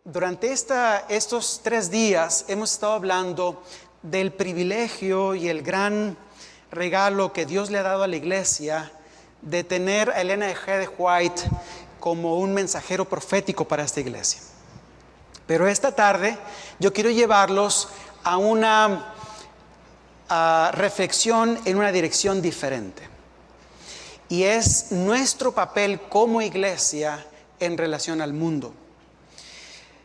Durante estos 3 días hemos estado hablando del privilegio y el gran regalo que Dios le ha dado a la iglesia de tener a Elena G. de White como un mensajero profético para esta iglesia. Pero esta tarde yo quiero llevarlos a una reflexión en una dirección diferente. Y es nuestro papel como iglesia en relación al mundo.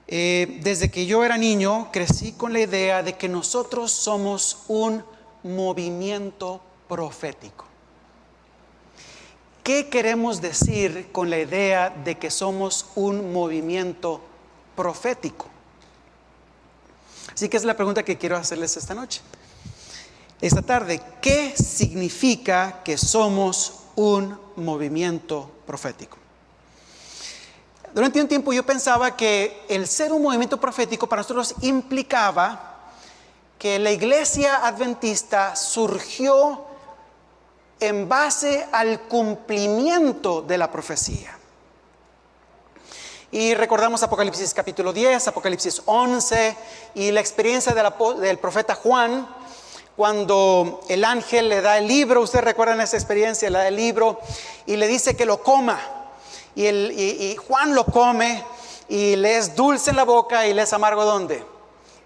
Desde que yo era niño crecí con la idea de que nosotros somos un movimiento profético. ¿Qué queremos decir con la idea de que somos un movimiento profético? Así que es la pregunta que quiero hacerles esta tarde. ¿Qué significa que somos un movimiento profético? Durante un tiempo yo pensaba que el ser un movimiento profético para nosotros implicaba que la iglesia adventista surgió en base al cumplimiento de la profecía. Y recordamos Apocalipsis capítulo 10, Apocalipsis 11 y la experiencia del profeta Juan, cuando el ángel le da el libro. Ustedes recuerdan esa experiencia, le da el libro y le dice que lo coma. Y Juan lo come y le es dulce en la boca y le es amargo ¿dónde?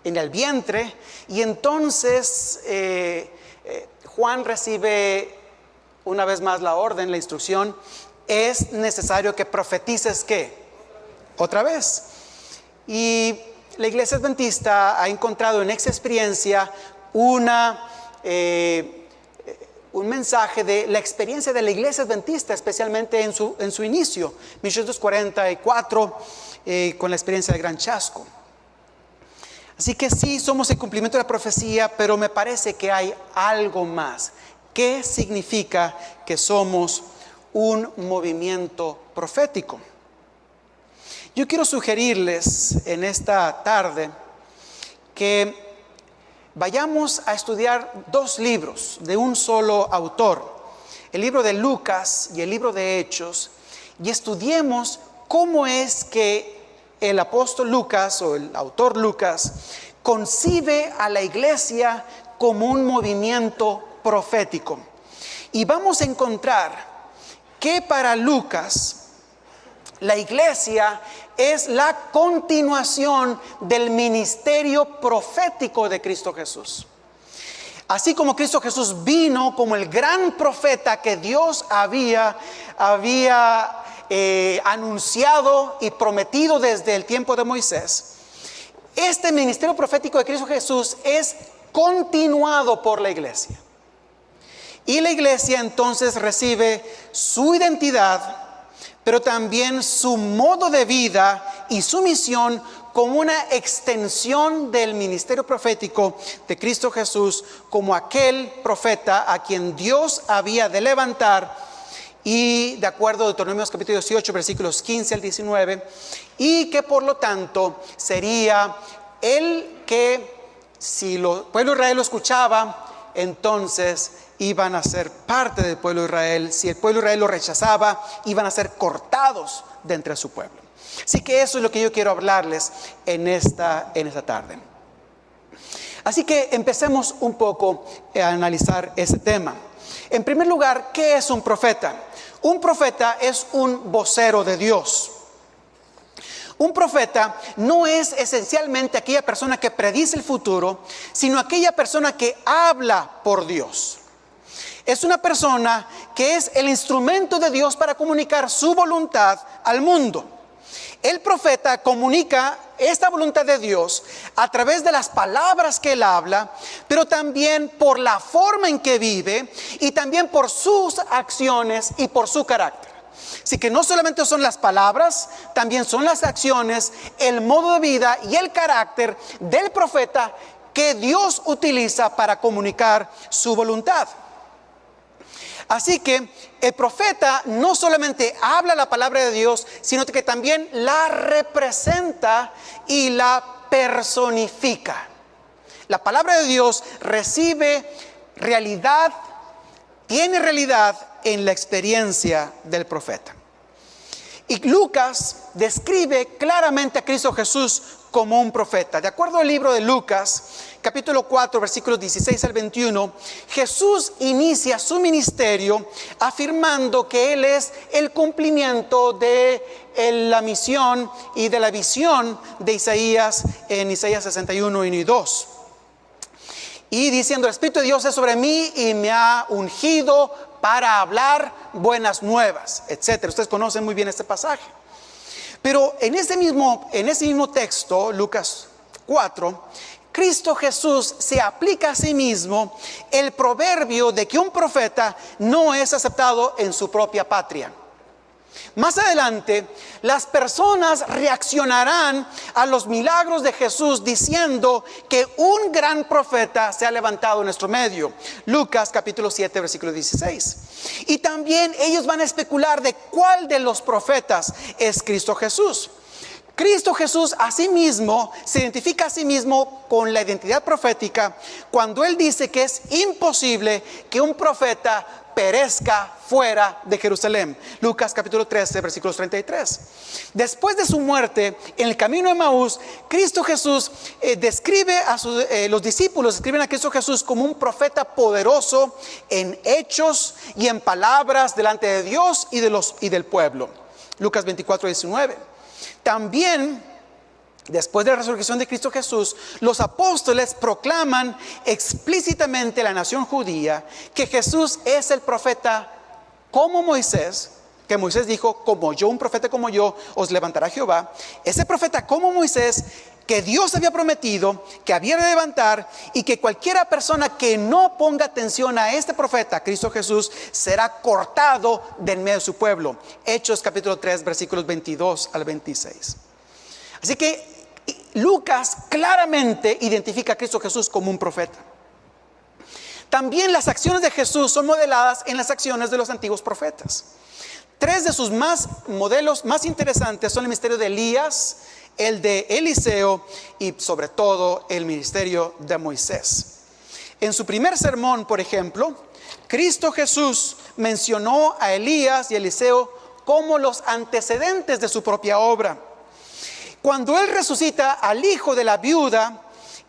En el vientre. Y entonces Juan recibe una vez más la orden, la instrucción: es necesario que profetices ¿qué? Otra vez. Y la iglesia adventista ha encontrado en esa experiencia un mensaje de la experiencia de la iglesia adventista, especialmente en su inicio, 1844, con la experiencia del Gran Chasco. Así que sí, somos el cumplimiento de la profecía, pero me parece que hay algo más. ¿Qué significa que somos un movimiento profético? Yo quiero sugerirles en esta tarde que vayamos a estudiar 2 libros de un solo autor, el libro de Lucas y el libro de Hechos, y estudiemos cómo es que el apóstol Lucas o el autor Lucas concibe a la iglesia como un movimiento profético. Y vamos a encontrar que para Lucas la iglesia es la continuación del ministerio profético de Cristo Jesús. Así como Cristo Jesús vino como el gran profeta que Dios había anunciado y prometido desde el tiempo de Moisés, este ministerio profético de Cristo Jesús es continuado por la iglesia. Y la iglesia entonces recibe su identidad, pero también su modo de vida y su misión como una extensión del ministerio profético de Cristo Jesús, como aquel profeta a quien Dios había de levantar, y de acuerdo a Deuteronomio capítulo 18, versículos 15 al 19, y que por lo tanto sería el que, si el pueblo de Israel lo escuchaba, entonces iban a ser parte del pueblo de Israel. Si el pueblo de Israel lo rechazaba, iban a ser cortados de entre su pueblo. Así que eso es lo que yo quiero hablarles en esta tarde. Así que empecemos un poco a analizar ese tema. En primer lugar, ¿qué es un profeta? Un profeta es un vocero de Dios. Un profeta no es esencialmente aquella persona que predice el futuro, sino aquella persona que habla por Dios. Es una persona que es el instrumento de Dios para comunicar su voluntad al mundo. El profeta comunica esta voluntad de Dios a través de las palabras que él habla, pero también por la forma en que vive y también por sus acciones y por su carácter. Así que no solamente son las palabras, también son las acciones, el modo de vida y el carácter del profeta que Dios utiliza para comunicar su voluntad. Así que el profeta no solamente habla la palabra de Dios, sino que también la representa y la personifica. La palabra de Dios recibe realidad, tiene realidad en la experiencia del profeta. Y Lucas describe claramente a Cristo Jesús como un profeta. De acuerdo al libro de Lucas, capítulo 4, versículos 16 al 21, Jesús inicia su ministerio afirmando que Él es el cumplimiento de la misión y de la visión de Isaías en Isaías 61 y 2. Y diciendo: el Espíritu de Dios es sobre mí y me ha ungido para hablar buenas nuevas, etc. Ustedes conocen muy bien este pasaje. Pero en ese mismo texto, Lucas 4, Cristo Jesús se aplica a sí mismo el proverbio de que un profeta no es aceptado en su propia patria. Más adelante, las personas reaccionarán a los milagros de Jesús diciendo que un gran profeta se ha levantado en nuestro medio. Lucas capítulo 7, versículo 16. Y también ellos van a especular de cuál de los profetas es Cristo Jesús. Cristo Jesús asimismo se identifica a sí mismo con la identidad profética cuando Él dice que es imposible que un profeta perezca fuera de Jerusalén. Lucas capítulo 13, versículos 33. Después de su muerte, en el camino de Emaús, Cristo Jesús describe a los discípulos describen a Cristo Jesús como un profeta poderoso en hechos y en palabras delante de Dios y del pueblo. Lucas 24, 19. También, después de la resurrección de Cristo Jesús, los apóstoles proclaman explícitamente a la nación judía que Jesús es el profeta como Moisés, que Moisés dijo: como yo, un profeta como yo, os levantará Jehová. Ese profeta como Moisés, que Dios había prometido que había de levantar, y que cualquiera persona que no ponga atención a este profeta, Cristo Jesús, será cortado de en medio de su pueblo. Hechos capítulo 3, versículos 22 al 26. Así que Lucas claramente identifica a Cristo Jesús como un profeta. También las acciones de Jesús son modeladas en las acciones de los antiguos profetas. Tres de sus modelos más interesantes son el ministerio de Elías, el de Eliseo y sobre todo el ministerio de Moisés. En su primer sermón, por ejemplo, Cristo Jesús mencionó a Elías y Eliseo como los antecedentes de su propia obra. Cuando Él resucita al hijo de la viuda,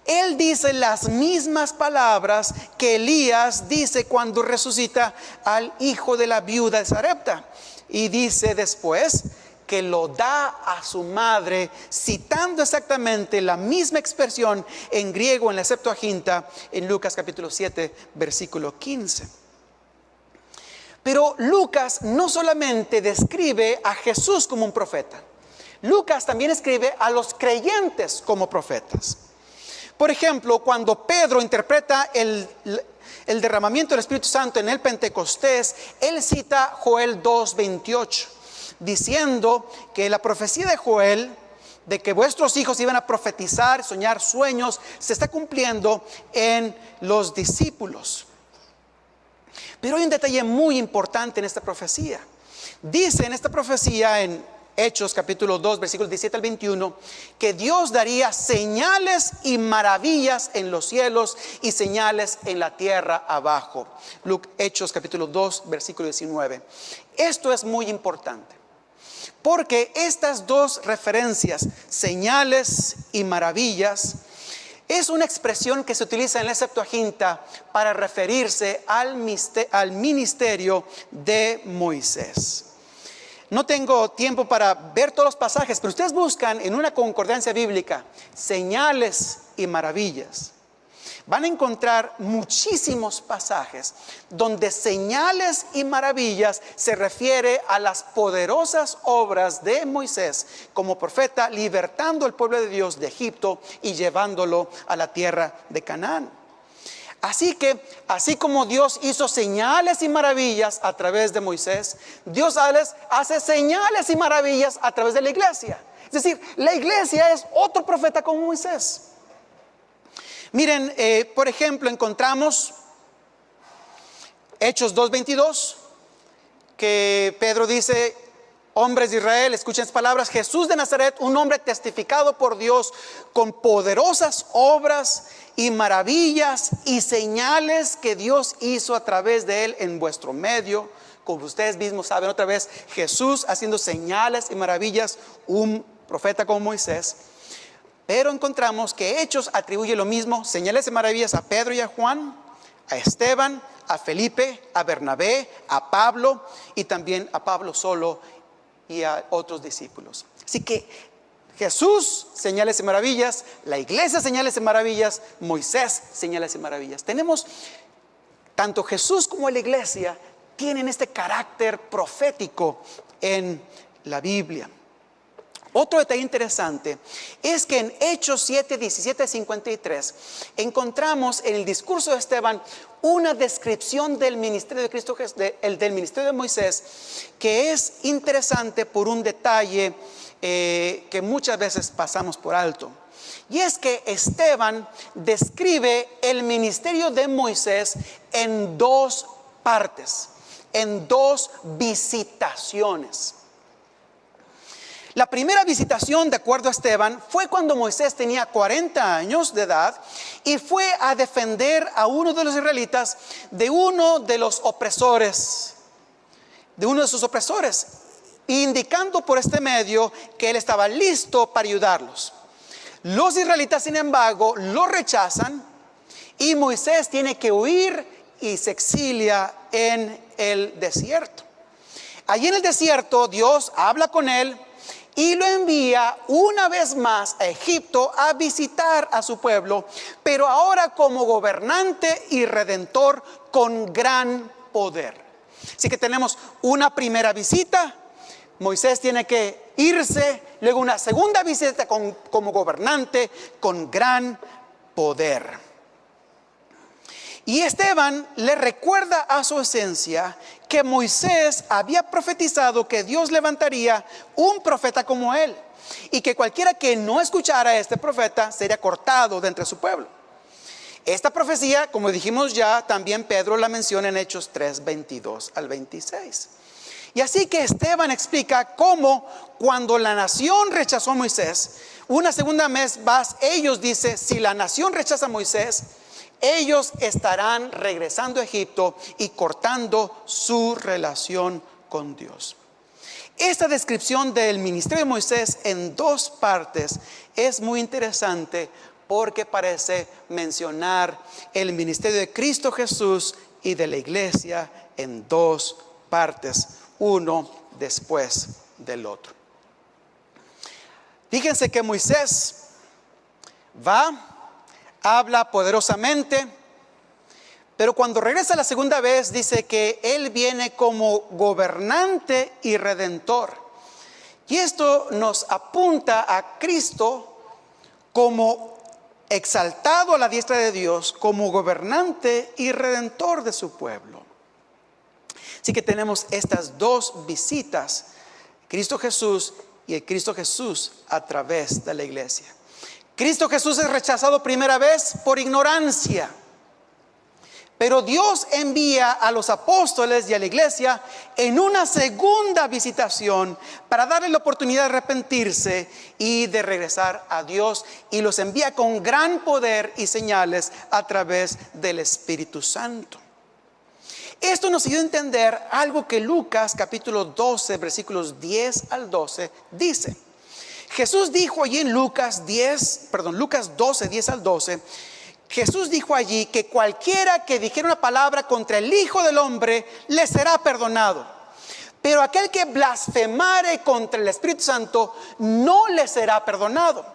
Él dice las mismas palabras que Elías dice cuando resucita al hijo de la viuda de Sarepta. Y dice después que lo da a su madre, citando exactamente la misma expresión en griego en la Septuaginta en Lucas capítulo 7, versículo 15. Pero Lucas no solamente describe a Jesús como un profeta, Lucas también escribe a los creyentes como profetas. Por ejemplo, cuando Pedro interpreta el derramamiento del Espíritu Santo en el Pentecostés, él cita Joel 2:28, diciendo que la profecía de Joel de que vuestros hijos iban a profetizar, soñar sueños, se está cumpliendo en los discípulos. Pero hay un detalle muy importante en esta profecía. Dice en esta profecía en Hechos capítulo 2 versículos 17 al 21 que Dios daría señales y maravillas en los cielos y señales en la tierra abajo. Hechos capítulo 2 versículo 19. Esto es muy importante porque estas dos referencias, señales y maravillas, es una expresión que se utiliza en la Septuaginta para referirse al ministerio de Moisés. No tengo tiempo para ver todos los pasajes, pero ustedes buscan en una concordancia bíblica señales y maravillas. Van a encontrar muchísimos pasajes donde señales y maravillas se refiere a las poderosas obras de Moisés como profeta, libertando al pueblo de Dios de Egipto y llevándolo a la tierra de Canaán. Así que, así como Dios hizo señales y maravillas a través de Moisés, Dios hace señales y maravillas a través de la iglesia. Es decir, la iglesia es otro profeta como Moisés. Miren, por ejemplo, encontramos Hechos 2:22, que Pedro dice: hombres de Israel, escuchen estas palabras, Jesús de Nazaret, un hombre testificado por Dios con poderosas obras y maravillas y señales que Dios hizo a través de él en vuestro medio, como ustedes mismos saben, otra vez Jesús haciendo señales y maravillas, un profeta como Moisés. Pero encontramos que Hechos atribuye lo mismo, señales y maravillas, a Pedro y a Juan, a Esteban, a Felipe, a Bernabé, a Pablo y también a Pablo solo y a otros discípulos. Así que Jesús, señales y maravillas; la iglesia, señales y maravillas; Moisés, señales y maravillas. Tenemos tanto Jesús como la iglesia tienen este carácter profético en la Biblia. Otro detalle interesante es que en Hechos 7, 17, 53 encontramos en el discurso de Esteban una descripción del ministerio de Cristo, del ministerio de Moisés, que es interesante por un detalle que muchas veces pasamos por alto. Y es que Esteban describe el ministerio de Moisés en dos partes, en dos visitaciones. La primera visitación, de acuerdo a Esteban, fue cuando Moisés tenía 40 años de edad y fue a defender a uno de los israelitas de uno de los opresores, indicando por este medio que él estaba listo para ayudarlos. Los israelitas, sin embargo, lo rechazan y Moisés tiene que huir y se exilia en el desierto. Allí en el desierto Dios habla con él y lo envía una vez más a Egipto a visitar a su pueblo, pero ahora como gobernante y redentor con gran poder. Así que tenemos una primera visita, Moisés tiene que irse, luego una segunda visita como gobernante con gran poder. Y Esteban le recuerda a su esencia que Moisés había profetizado que Dios levantaría un profeta como él y que cualquiera que no escuchara a este profeta sería cortado de entre su pueblo. Esta profecía, como dijimos ya, también Pedro la menciona en Hechos 3, 22 al 26. Y así que Esteban explica cómo cuando la nación rechazó a Moisés, una segunda vez más ellos dicen, si la nación rechaza a Moisés, ellos estarán regresando a Egipto y cortando su relación con Dios. Esta descripción del ministerio de Moisés en dos partes es muy interesante porque parece mencionar el ministerio de Cristo Jesús y de la iglesia en dos partes, uno después del otro. Fíjense que Moisés habla poderosamente, pero cuando regresa la segunda vez dice que él viene como gobernante y redentor. Y esto nos apunta a Cristo como exaltado a la diestra de Dios, como gobernante y redentor de su pueblo. Así que tenemos estas dos visitas, Cristo Jesús y el Cristo Jesús a través de la iglesia. Cristo Jesús es rechazado primera vez por ignorancia, pero Dios envía a los apóstoles y a la iglesia en una segunda visitación para darle la oportunidad de arrepentirse y de regresar a Dios, y los envía con gran poder y señales a través del Espíritu Santo. Esto nos ayuda a entender algo que Lucas capítulo 12 versículos 10 al 12 dice. Jesús dijo allí en Lucas 12, 10 al 12, Jesús dijo allí que cualquiera que dijera una palabra contra el Hijo del Hombre le será perdonado, pero aquel que blasfemare contra el Espíritu Santo no le será perdonado.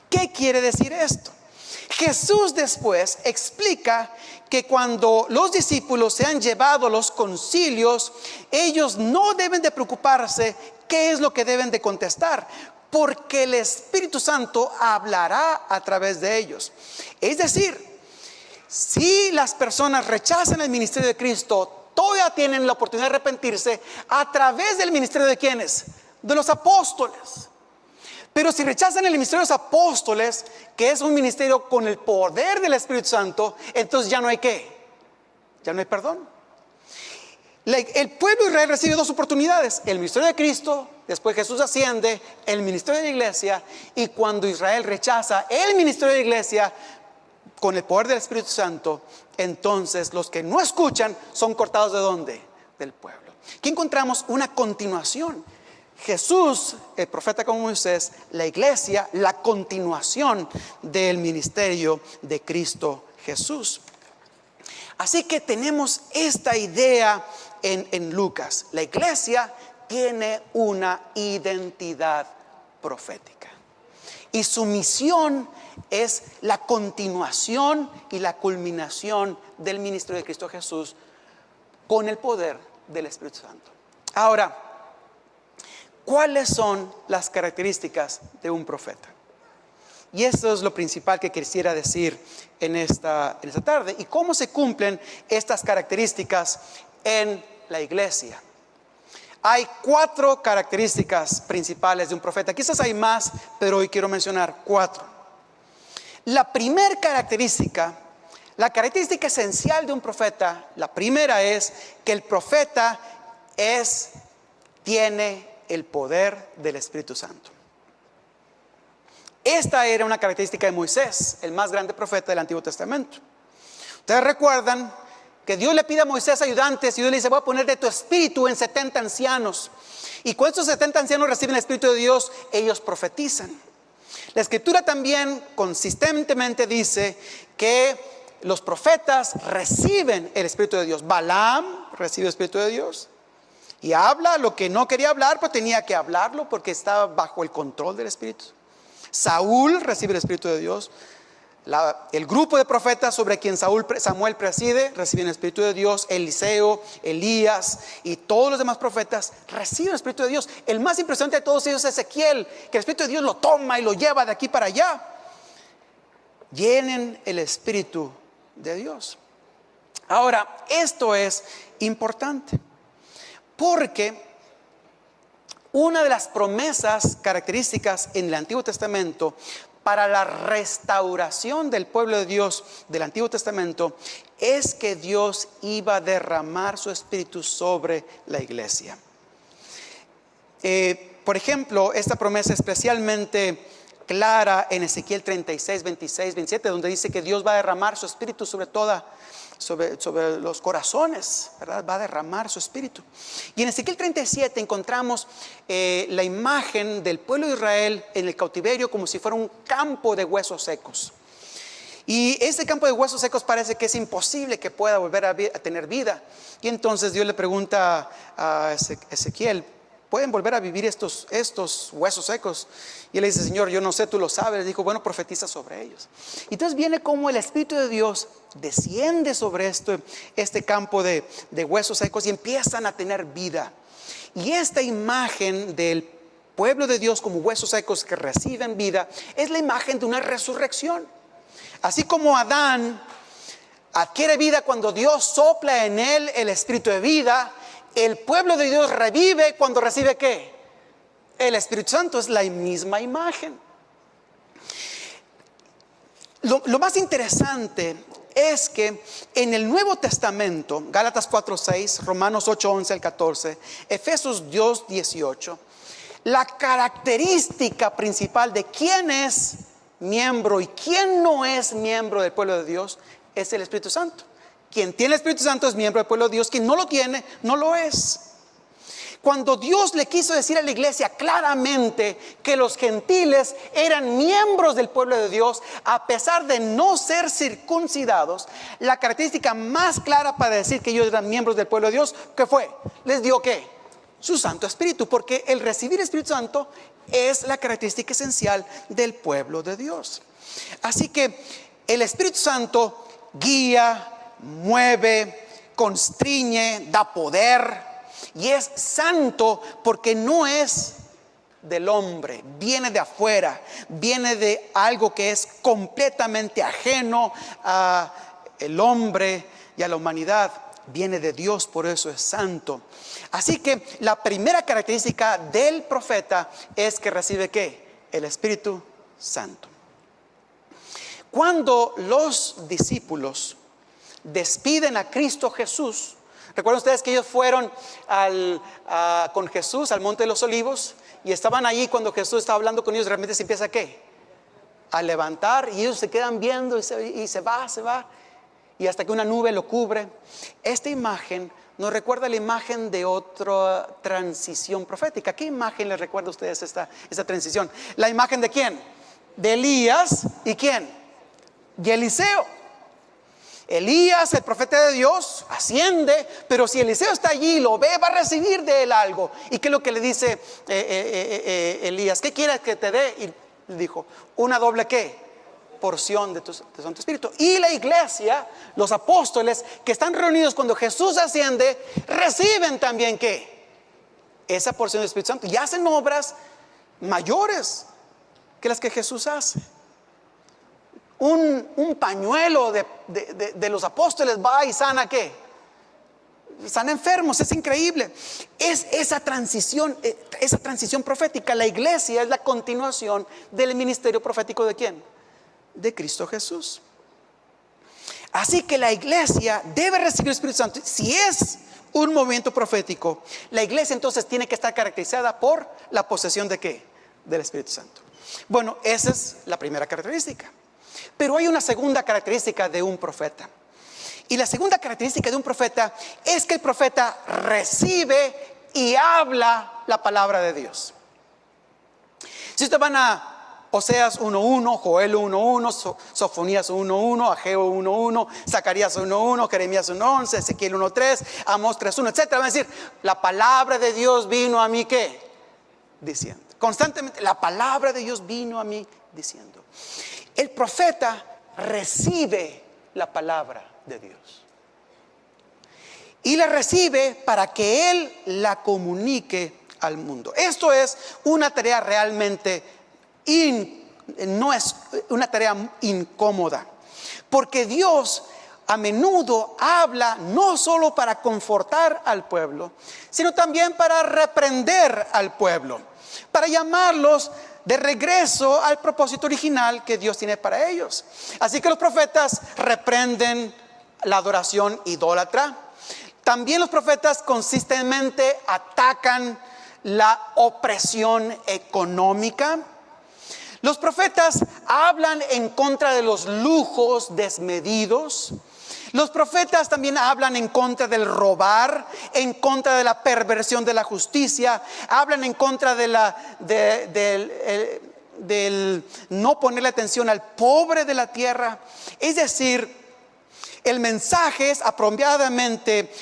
¿Qué quiere decir esto? Jesús después explica que cuando los discípulos se han llevado a los concilios, ellos no deben de preocuparse qué es lo que deben de contestar, porque el Espíritu Santo hablará a través de ellos. Es decir, si las personas rechazan el ministerio de Cristo, todavía tienen la oportunidad de arrepentirse a través del ministerio de ¿quiénes? De los apóstoles. Pero si rechazan el ministerio de los apóstoles, que es un ministerio con el poder del Espíritu Santo, entonces ya no hay ¿qué? Ya no hay perdón. El pueblo de Israel recibe dos oportunidades: el ministerio de Cristo, después Jesús asciende, el ministerio de la iglesia. Y cuando Israel rechaza el ministerio de la iglesia con el poder del Espíritu Santo, entonces los que no escuchan son cortados ¿de dónde? Del pueblo. Aquí encontramos una continuación. Jesús, el profeta como Moisés, la iglesia, la continuación del ministerio de Cristo Jesús. Así que tenemos esta idea en Lucas. La iglesia tiene una identidad profética. Y su misión es la continuación y la culminación del ministerio de Cristo Jesús con el poder del Espíritu Santo. Ahora, ¿cuáles son las características de un profeta? Y esto es lo principal que quisiera decir en esta tarde. ¿Y cómo se cumplen estas características en la iglesia? Hay 4 características principales de un profeta. Quizás hay más, pero hoy quiero mencionar 4. La primera característica, la característica esencial de un profeta, la primera es que el profeta tiene el poder del Espíritu Santo. Esta era una característica de Moisés, el más grande profeta del Antiguo Testamento. Ustedes recuerdan que Dios le pide a Moisés ayudantes y Dios le dice: voy a poner de tu espíritu en 70 ancianos. Y cuando estos 70 ancianos reciben el Espíritu de Dios, ellos profetizan. La Escritura también consistentemente dice que los profetas reciben el Espíritu de Dios. Balaam recibe el Espíritu de Dios y habla lo que no quería hablar, pero tenía que hablarlo porque estaba bajo el control del Espíritu. Saúl recibe el Espíritu de Dios. El grupo de profetas sobre quien Samuel preside reciben el Espíritu de Dios. Eliseo, Elías y todos los demás profetas reciben el Espíritu de Dios. El más impresionante de todos ellos es Ezequiel, que el Espíritu de Dios lo toma y lo lleva de aquí para allá. Llenen el Espíritu de Dios. Ahora, esto es importante porque una de las promesas características en el Antiguo Testamento para la restauración del pueblo de Dios del Antiguo Testamento es que Dios iba a derramar su Espíritu sobre la iglesia. Por ejemplo, esta promesa especialmente clara en Ezequiel 36, 26, 27, donde dice que Dios va a derramar su Espíritu sobre los corazones, ¿verdad? Va a derramar su Espíritu. Y en Ezequiel 37 encontramos la imagen del pueblo de Israel en el cautiverio como si fuera un campo de huesos secos. Y ese campo de huesos secos parece que es imposible que pueda volver a tener vida. Y entonces Dios le pregunta a Ezequiel: ¿pueden volver a vivir estos huesos secos? Y él le dice: Señor, yo no sé, tú lo sabes. Le dijo: bueno, profetiza sobre ellos. Y entonces viene como el Espíritu de Dios desciende sobre este campo de huesos secos y empiezan a tener vida. Y esta imagen del pueblo de Dios como huesos secos que reciben vida es la imagen de una resurrección. Así como Adán adquiere vida cuando Dios sopla en él el Espíritu de vida, el pueblo de Dios revive cuando recibe ¿qué? El Espíritu Santo. Es la misma imagen. Lo más interesante es que en el Nuevo Testamento, Gálatas 4:6, Romanos 8:11 al 14, Efesios 2:18, la característica principal de quién es miembro y quién no es miembro del pueblo de Dios es el Espíritu Santo. Quien tiene el Espíritu Santo es miembro del pueblo de Dios. Quien no lo tiene, no lo es. Cuando Dios le quiso decir a la iglesia claramente que los gentiles eran miembros del pueblo de Dios, a pesar de no ser circuncidados, la característica más clara para decir que ellos eran miembros del pueblo de Dios, ¿qué fue? Les dio ¿qué? Su Santo Espíritu, porque el recibir el Espíritu Santo es la característica esencial del pueblo de Dios. Así que el Espíritu Santo guía, mueve, constriñe, da poder. Y es santo porque no es del hombre, viene de afuera, viene de algo que es completamente ajeno al hombre y a la humanidad. Viene de Dios, por eso es santo. Así que la primera característica del profeta es que recibe ¿qué? El Espíritu Santo. Cuando los discípulos despiden a Cristo Jesús, ¿recuerdan ustedes que ellos fueron con Jesús al Monte de los Olivos? Y estaban allí cuando Jesús estaba hablando con ellos. De repente se empieza ¿qué? A levantar, y ellos se quedan viendo y se va. Y hasta que una nube lo cubre. Esta imagen nos recuerda la imagen de otra transición profética. ¿Qué imagen les recuerda a ustedes esta transición? ¿La imagen de quién? De Elías. ¿Y quién? Y Eliseo. Elías, el profeta de Dios, asciende, pero si Eliseo está allí y lo ve, va a recibir de él algo. ¿Y qué es lo que le dice Elías? ¿Qué quieres que te dé? Y le dijo, una doble ¿qué? Porción de tu Santo Espíritu. Y la iglesia, los apóstoles que están reunidos cuando Jesús asciende, reciben también ¿qué? Esa porción del Espíritu Santo y hacen obras mayores que las que Jesús hace. Un pañuelo de los apóstoles va y sana ¿qué? Sana enfermos, es increíble. Es esa transición profética. La iglesia es la continuación del ministerio profético ¿de quién? De Cristo Jesús. Así que la iglesia debe recibir el Espíritu Santo. Si es un movimiento profético, la iglesia entonces tiene que estar caracterizada por la posesión ¿de qué? Del Espíritu Santo. Bueno, esa es la primera característica. Pero hay una segunda característica de un profeta. Y la segunda característica de un profeta es que el profeta recibe y habla la palabra de Dios. Si ustedes van a Oseas 1:1, Joel 1:1, Sofonías 1:1, Ageo 1:1, Zacarías 1:1, Jeremías 1:11, Ezequiel 1:3, Amós 3:1, etc. Van a decir, la palabra de Dios vino a mí ¿qué? Diciendo. Constantemente, la palabra de Dios vino a mí diciendo. El profeta recibe la palabra de Dios. Y la recibe para que él la comunique al mundo. Esto es una tarea realmente no es una tarea incómoda, porque Dios a menudo habla no solo para confortar al pueblo, sino también para reprender al pueblo, para llamarlos de regreso al propósito original que Dios tiene para ellos. Así que los profetas reprenden la adoración idólatra. También los profetas consistentemente atacan la opresión económica. Los profetas hablan en contra de los lujos desmedidos. Los profetas también hablan en contra del robar, en contra de la perversión de la justicia, hablan en contra del no ponerle atención al pobre de la tierra. Es decir, el mensaje es apropiadamente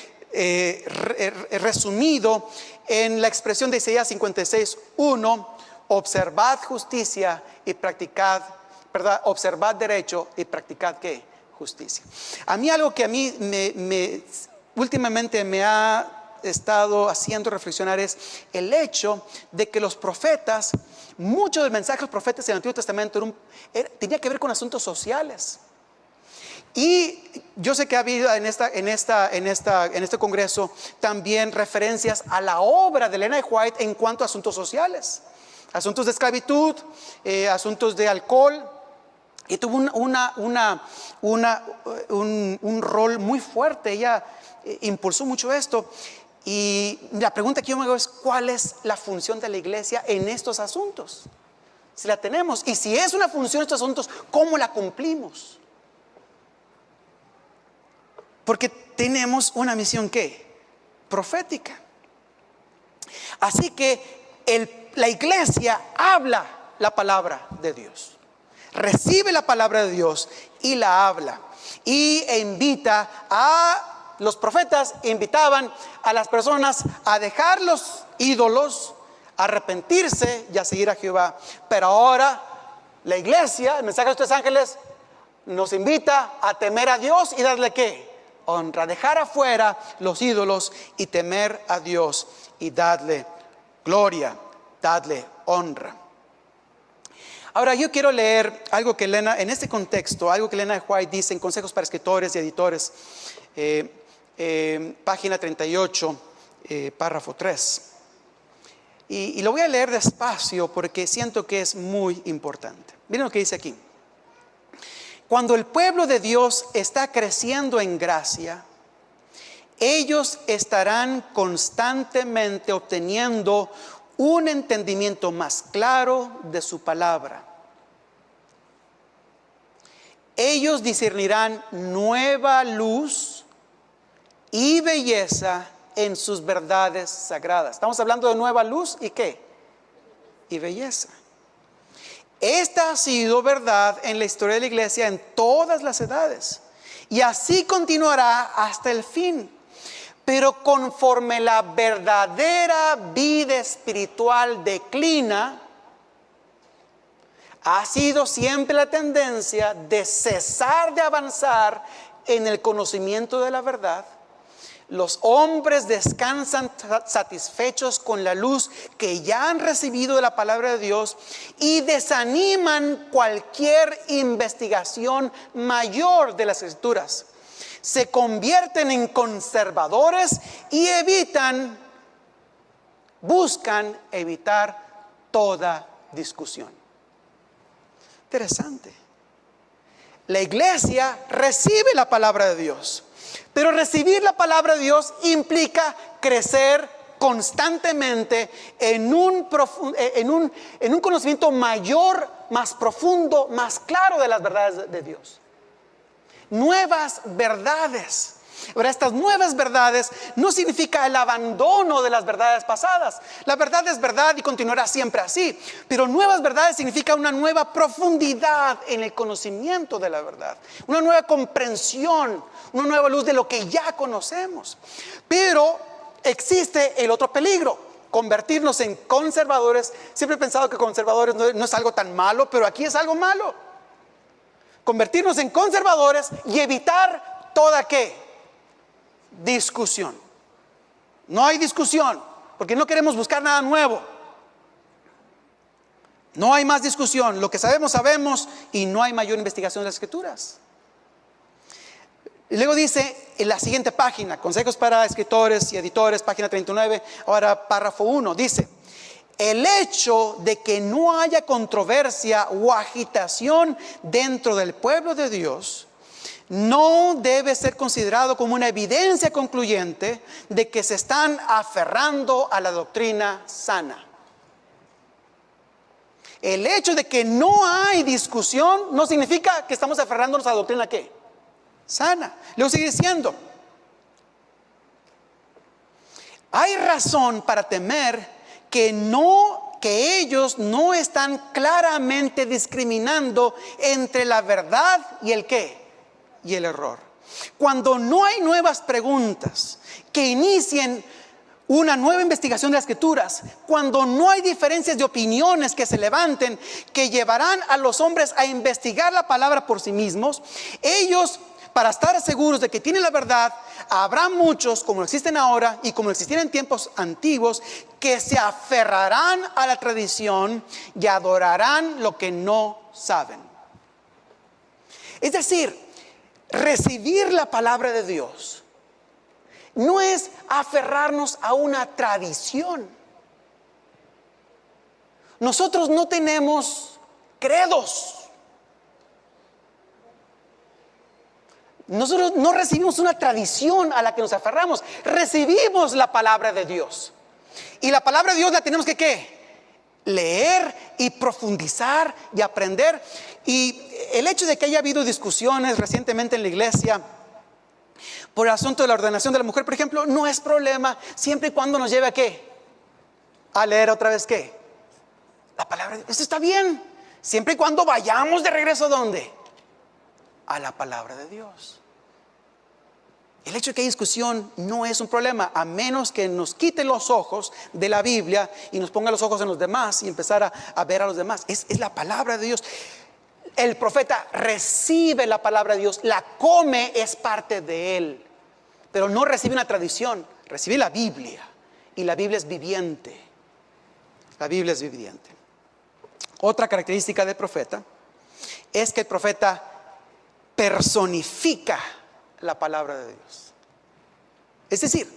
resumido en la expresión de Isaías 56:1. Observad justicia y practicad, ¿verdad? Observad derecho y practicad ¿qué? Justicia. A mí algo que a mí últimamente me ha estado haciendo reflexionar es el hecho de que los profetas, muchos del mensaje de los profetas en el Antiguo Testamento tenía que ver con asuntos sociales. Y yo sé que ha habido en este congreso también referencias a la obra de Elena White en cuanto a asuntos sociales. Asuntos de esclavitud, asuntos de alcohol, y tuvo un rol muy fuerte. Ella impulsó mucho esto. Y la pregunta que yo me hago es: ¿cuál es la función de la iglesia en estos asuntos? Si la tenemos, y si es una función en estos asuntos, ¿cómo la cumplimos? Porque tenemos una misión ¿qué? Profética. Así que la iglesia habla la palabra de Dios, recibe la palabra de Dios y la habla, e invita a los profetas, invitaban a las personas a dejar los ídolos, a arrepentirse y a seguir a Jehová. Pero ahora la iglesia, el mensaje de los tres ángeles, nos invita a temer a Dios y darle ¿qué? Honra, dejar afuera los ídolos y temer a Dios y darle gloria, dadle honra. Ahora yo quiero leer algo que en este contexto, algo que Elena White dice en Consejos para Escritores y Editores, página 38, párrafo 3. Y lo voy a leer despacio porque siento que es muy importante. Miren lo que dice aquí. Cuando el pueblo de Dios está creciendo en gracia, ellos estarán constantemente obteniendo un entendimiento más claro de su palabra. Ellos discernirán nueva luz y belleza en sus verdades sagradas. Estamos hablando de nueva luz y ¿qué? Y belleza. Esta ha sido verdad en la historia de la iglesia en todas las edades, y así continuará hasta el fin. Pero conforme la verdadera vida espiritual declina, ha sido siempre la tendencia de cesar de avanzar en el conocimiento de la verdad. Los hombres descansan satisfechos con la luz que ya han recibido de la palabra de Dios y desaniman cualquier investigación mayor de las Escrituras. Se convierten en conservadores y buscan evitar toda discusión. Interesante. La iglesia recibe la palabra de Dios, pero recibir la palabra de Dios implica crecer constantemente en un conocimiento mayor, más profundo, más claro de las verdades de Dios. Nuevas verdades. Ahora, estas nuevas verdades no significa el abandono de las verdades pasadas. La verdad es verdad y continuará siempre así. Pero nuevas verdades significa una nueva profundidad en el conocimiento de la verdad, una nueva comprensión, una nueva luz de lo que ya conocemos. Pero existe el otro peligro: convertirnos en conservadores. Siempre he pensado que conservadores no es algo tan malo, pero aquí es algo malo. Convertirnos en conservadores y evitar toda ¿qué? Discusión. No hay discusión porque no queremos buscar nada nuevo. No hay más discusión. Lo que sabemos, sabemos, y no hay mayor investigación de las Escrituras. Y luego dice en la siguiente página, consejos para escritores y editores, página 39, ahora párrafo 1, dice: el hecho de que no haya controversia o agitación dentro del pueblo de Dios no debe ser considerado como una evidencia concluyente de que se están aferrando a la doctrina sana. El hecho de que no hay discusión no significa que estamos aferrándonos a la doctrina ¿qué? Sana. Luego sigue diciendo: hay razón para temer que ellos no están claramente discriminando entre la verdad y el ¿qué? Y el error. Cuando no hay nuevas preguntas que inicien una nueva investigación de las Escrituras, cuando no hay diferencias de opiniones que se levanten, que llevarán a los hombres a investigar la palabra por sí mismos, ellos, para estar seguros de que tienen la verdad, habrá muchos, como existen ahora y como existían en tiempos antiguos, que se aferrarán a la tradición y adorarán lo que no saben. Es decir, recibir la palabra de Dios no es aferrarnos a una tradición. Nosotros no tenemos credos. Nosotros no recibimos una tradición a la que nos aferramos. Recibimos la palabra de Dios. Y la palabra de Dios la tenemos que ¿qué? Leer y profundizar y aprender. Y el hecho de que haya habido discusiones recientemente en la iglesia por el asunto de la ordenación de la mujer, por ejemplo, no es problema siempre y cuando nos lleve a ¿qué? A leer otra vez ¿qué? La palabra de Dios. Eso está bien, siempre y cuando vayamos de regreso ¿a dónde? A la palabra de Dios. El hecho de que hay discusión no es un problema, a menos que nos quite los ojos de la Biblia y nos ponga los ojos en los demás y empezar a ver a los demás. Es la palabra de Dios. El profeta recibe la palabra de Dios, la come, es parte de él, pero no recibe una tradición, recibe la Biblia, y la Biblia es viviente. La Biblia es viviente. Otra característica del profeta es que el profeta personifica la palabra de Dios. Es decir,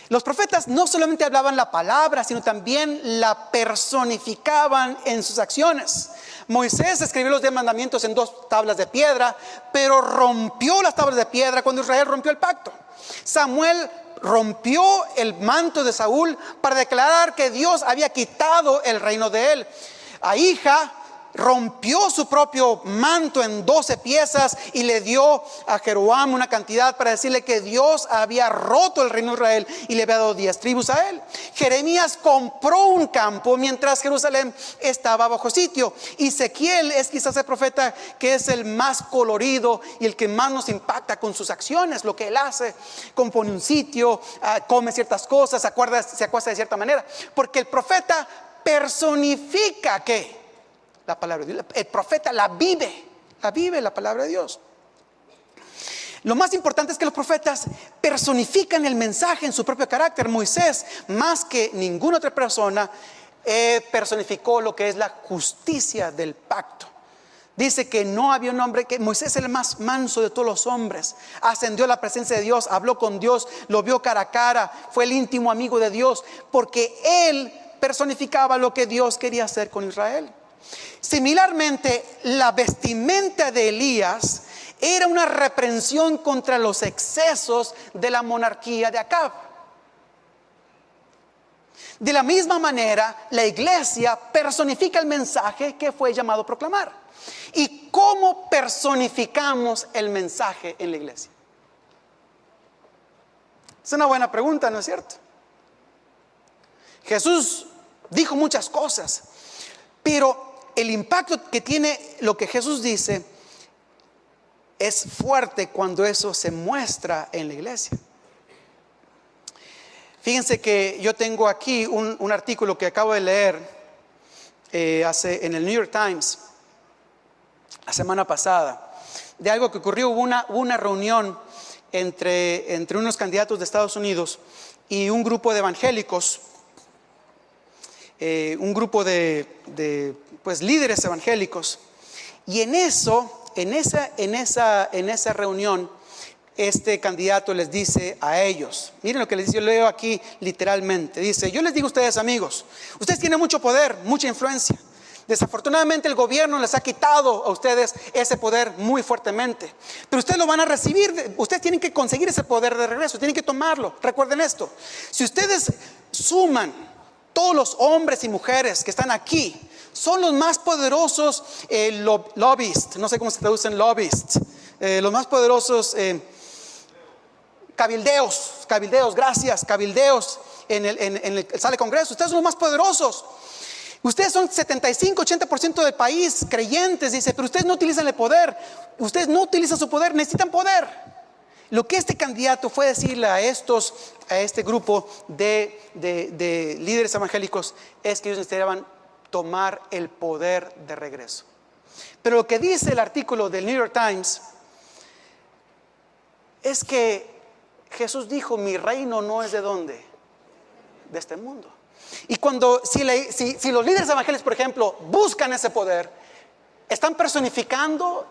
los profetas no solamente hablaban la palabra, sino también la personificaban en sus acciones. Moisés escribió los 10 mandamientos en 2 tablas de piedra, pero rompió las tablas de piedra cuando Israel rompió el pacto. Samuel rompió el manto de Saúl para declarar que Dios había quitado el reino de él. Ahija rompió su propio manto en 12 piezas y le dio a Jeroboam una cantidad para decirle que Dios había roto el reino de Israel y le había dado 10 tribus a él. Jeremías compró un campo mientras Jerusalén estaba bajo sitio. Ezequiel es quizás el profeta que es el más colorido y el que más nos impacta con sus acciones, lo que él hace: compone un sitio, come ciertas cosas, se acuesta de cierta manera, porque el profeta personifica ¿qué? La palabra de Dios. El profeta la vive la palabra de Dios. Lo más importante es que los profetas personifican el mensaje en su propio carácter. Moisés, más que ninguna otra persona, personificó lo que es la justicia del pacto. Dice que no había un hombre, que Moisés es el más manso de todos los hombres. Ascendió a la presencia de Dios, habló con Dios, lo vio cara a cara, fue el íntimo amigo de Dios, porque él personificaba lo que Dios quería hacer con Israel. Similarmente, la vestimenta de Elías era una reprensión contra los excesos de la monarquía de Acab. De la misma manera, la iglesia personifica el mensaje que fue llamado a proclamar. ¿Y cómo personificamos el mensaje en la iglesia? Es una buena pregunta, ¿no es cierto? Jesús dijo muchas cosas, pero el impacto que tiene lo que Jesús dice es fuerte cuando eso se muestra en la iglesia. Fíjense que yo tengo aquí un artículo que acabo de leer en el New York Times la semana pasada, de algo que ocurrió. Hubo una reunión entre unos candidatos de Estados Unidos y un grupo de evangélicos, un grupo de pues líderes evangélicos. Y en esa reunión, este candidato les dice a ellos, miren lo que les dice, yo leo aquí literalmente, dice: yo les digo a ustedes, amigos, ustedes tienen mucho poder, mucha influencia. Desafortunadamente el gobierno les ha quitado a ustedes ese poder muy fuertemente, pero ustedes lo van a recibir. Ustedes tienen que conseguir ese poder de regreso, tienen que tomarlo. Recuerden esto: si ustedes suman todos los hombres y mujeres que están aquí, son los más poderosos lobbyists, no sé cómo se traducen lobbyists, los más poderosos cabildeos, gracias, cabildeos en el sala de Congreso. Ustedes son los más poderosos. Ustedes son 75-80% del país creyentes, dice, pero ustedes no utilizan el poder. Ustedes no utilizan su poder, necesitan poder. Lo que este candidato fue decirle a este grupo de líderes evangélicos es que ellos necesitaban tomar el poder de regreso. Pero lo que dice el artículo del New York Times es que Jesús dijo: mi reino no es de ¿dónde? De este mundo. Y si los líderes evangélicos, por ejemplo, buscan ese poder, están personificando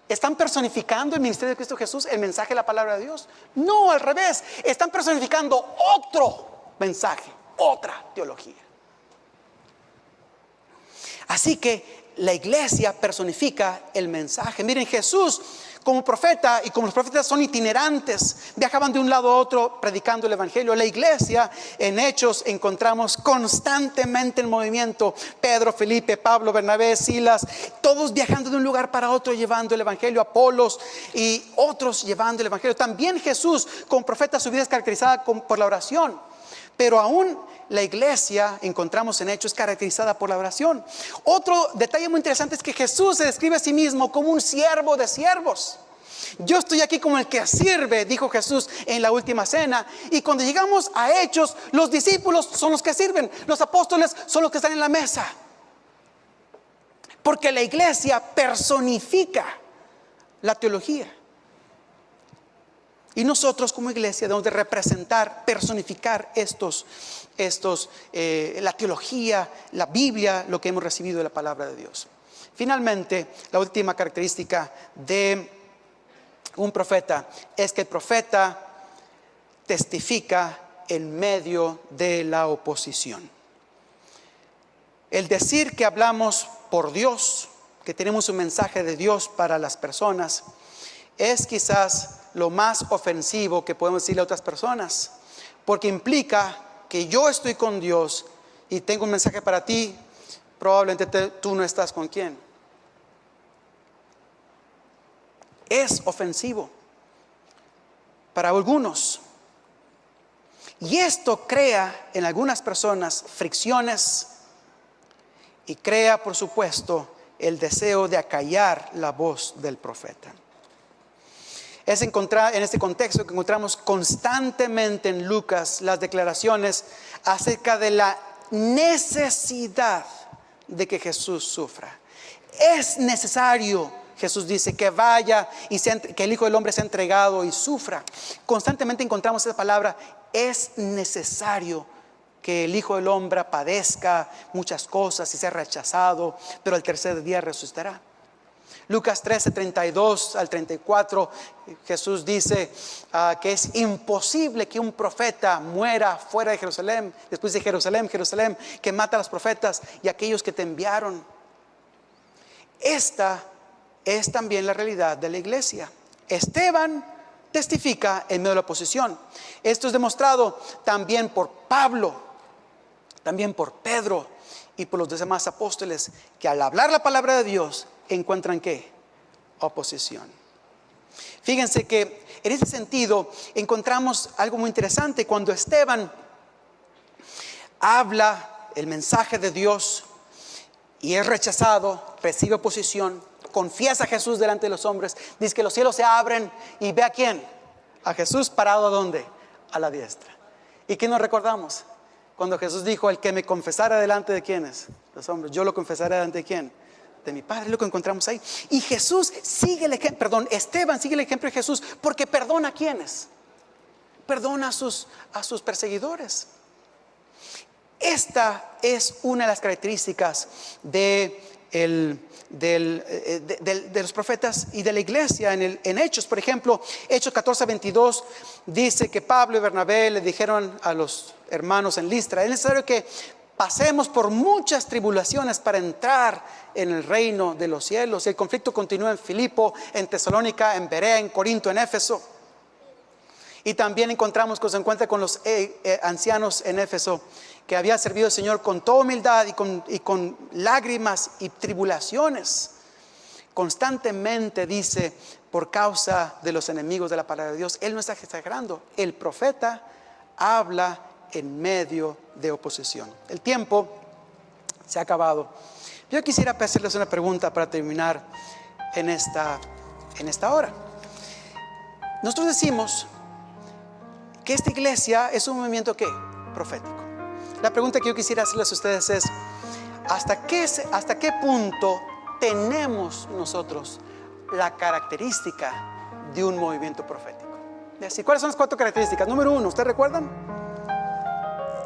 el ministerio de Cristo Jesús, el mensaje de la palabra de Dios. No, al revés, están personificando otro mensaje, otra teología. Así que la iglesia personifica el mensaje. Miren, Jesús como profeta, y como los profetas son itinerantes, viajaban de un lado a otro predicando el evangelio. La iglesia, en Hechos encontramos constantemente el movimiento: Pedro, Felipe, Pablo, Bernabé, Silas, todos viajando de un lugar para otro llevando el evangelio. Apolos y otros llevando el evangelio. También Jesús como profeta, su vida es caracterizada por la oración. Pero aún la iglesia, encontramos en Hechos, caracterizada por la oración. Otro detalle muy interesante es que Jesús se describe a sí mismo como un siervo de siervos. Yo estoy aquí como el que sirve, dijo Jesús en la última cena. Y cuando llegamos a Hechos, los discípulos son los que sirven, los apóstoles son los que están en la mesa. Porque la iglesia personifica la teología. Y nosotros como iglesia debemos de representar, personificar la teología, la Biblia, lo que hemos recibido de la palabra de Dios. Finalmente, la última característica de un profeta es que el profeta testifica en medio de la oposición. El decir que hablamos por Dios, que tenemos un mensaje de Dios para las personas, es quizás lo más ofensivo que podemos decirle a otras personas, porque implica que yo estoy con Dios y tengo un mensaje para ti, probablemente tú no estás con quién. Es ofensivo para algunos. Y esto crea en algunas personas fricciones y crea, por supuesto, el deseo de acallar la voz del profeta. Es en este contexto que encontramos constantemente en Lucas las declaraciones acerca de la necesidad de que Jesús sufra. Es necesario, Jesús dice, que vaya y que el Hijo del Hombre sea entregado y sufra. Constantemente encontramos esa palabra, es necesario que el Hijo del Hombre padezca muchas cosas y sea rechazado, pero al tercer día resucitará. Lucas 13, 32 al 34, Jesús dice que es imposible que un profeta muera fuera de Jerusalén. Después de Jerusalén, Jerusalén, que mata a los profetas y a aquellos que te enviaron. Esta es también la realidad de la iglesia. Esteban testifica en medio de la oposición. Esto es demostrado también por Pablo, también por Pedro y por los demás apóstoles, que al hablar la palabra de Dios encuentran ¿qué? Oposición. Fíjense que en ese sentido encontramos algo muy interesante. Cuando Esteban habla el mensaje de Dios y es rechazado, recibe oposición, confiesa a Jesús delante de los hombres, dice que los cielos se abren y ve a quién, a Jesús parado ¿a dónde? A la diestra. ¿Y qué nos recordamos? Cuando Jesús dijo, el que me confesara delante de quiénes, los hombres, yo lo confesaré delante de quién, de mi Padre. Lo que encontramos ahí. Y Jesús sigue el ejemplo, Esteban sigue el ejemplo de Jesús, porque perdona a quiénes, perdona a sus perseguidores. Esta es una de las características de los profetas y de la iglesia. En Hechos, por ejemplo, Hechos 14, 22 dice que Pablo y Bernabé le dijeron a los hermanos en Listra, es necesario que pasemos por muchas tribulaciones para entrar en el reino de los cielos. El conflicto continúa en Filipo, en Tesalónica, en Berea, en Corinto, en Éfeso. Y también encontramos que se encuentra con los ancianos en Éfeso, que había servido al Señor con toda humildad y con lágrimas y tribulaciones. Constantemente dice, por causa de los enemigos de la palabra de Dios. Él no está exagerando. El profeta habla en medio de oposición. El tiempo se ha acabado. Yo quisiera hacerles una pregunta para terminar en esta hora. Nosotros decimos que esta iglesia es un movimiento ¿qué? Profético. La pregunta que yo quisiera hacerles a ustedes es, ¿hasta qué punto tenemos nosotros la característica de un movimiento profético? ¿Y así, cuáles son las 4 características? Número 1, ¿ustedes recuerdan?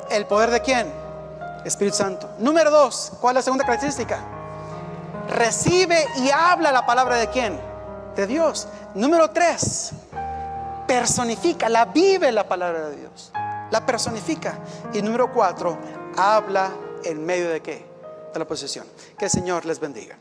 ¿El poder de quién? Espíritu Santo. Número 2, ¿cuál es la segunda característica? Recibe y habla la palabra de quién? De Dios. Número 3, personifica, la vive la palabra de Dios, la personifica. Y número 4, habla en medio de qué? De la oposición. Que el Señor les bendiga.